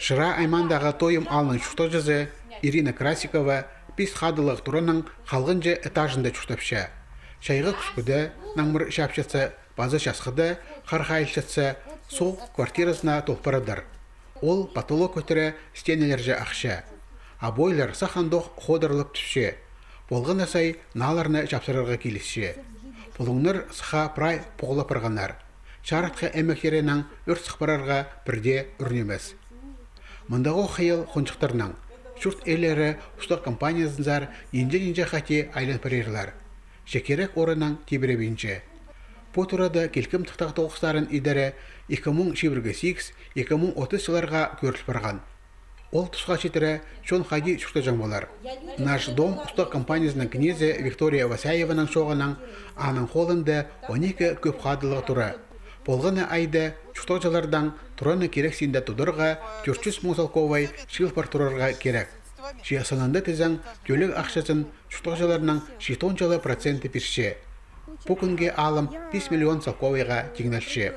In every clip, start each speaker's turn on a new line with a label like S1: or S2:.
S1: Шыра аймандағы тойым алның чуктожызы Ирина Красикова пис хадылық тұрының қалғынжы этажында чуктапша. Чайғы күскүді, наңмыр шапшасы, базы шасқыды, қархайылшасы, соғ квартирасына толпарадыр. Ол патолог көтірі стенелерже ақша. Абойлар сахандоқ ходырлып түші. Болған асай наларны жапсырарға келісші. Бұлыңныр сыха прай поғла пырғанар. Шаратқа әмекеренің өрт сықпарарға бірде үрнемес. Мұндағы қайыл қоншықтарның. Шүрт әлері ұстақ компаниясынзар енже-енже қате айлан пірерлер. Шекерек орының тебіребенші. По турада келкім тұқтақ тоғыстарын идәрі 2028-2030 жыларға көріл барған. Ол тұсқа шетірі шон қайди шүрті жан болар. Наш дом ұстақ компаниясының кнезе Виктория Васяеваның шоғының аның қолында 12 көп қадылығы тұры. Болғаны айды шүрті тұраны керек сенде тұдырға 400 мұсалковай шылпар тұрарға керек. Шиясанында тізің төлік ақшасын шүрті 10% перше. Бұл күнге алым 5 миллион салковайға тегінәлші.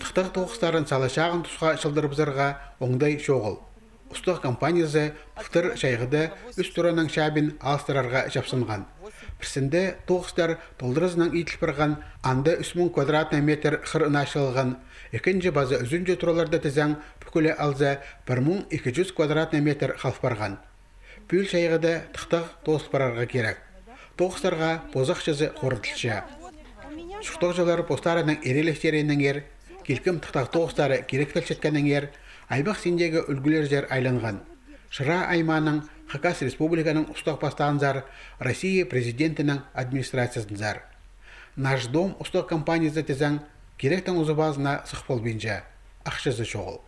S1: Тұқтақ тоғыстарын салашағын тұсқа шылдырыбызырға оңдай шоғыл. Ұстық компаниясы пұқтыр шайғыды үст тұраның шабін алыстырарға жапсынған. Бірсінде тоғыстар толдырызының етілпірған анды 3000 квадратный метр қырына ашылған. Екінші базы үзінже тұраларды тізің бүкілі алза 1200 квадратный метр қалып барған. Пүл шайғыды тұқтақ тоғыстарға керек. Тоғыстарға позақ жазы қорытылшы. Шұқтық постарының ерелестерінің келкім тұқтақ тоғыстары керек тәлшеткенің айбақ сендегі үлгілер жер айланған. Шыра айманың Хакас Республиканың ұстақ бастағынзар Россия президентінің администрациясынзар. Наш дом ұстақ компаниясы тезің керектің ұзы базына сықпол бенже. Ақшызы шоғыл.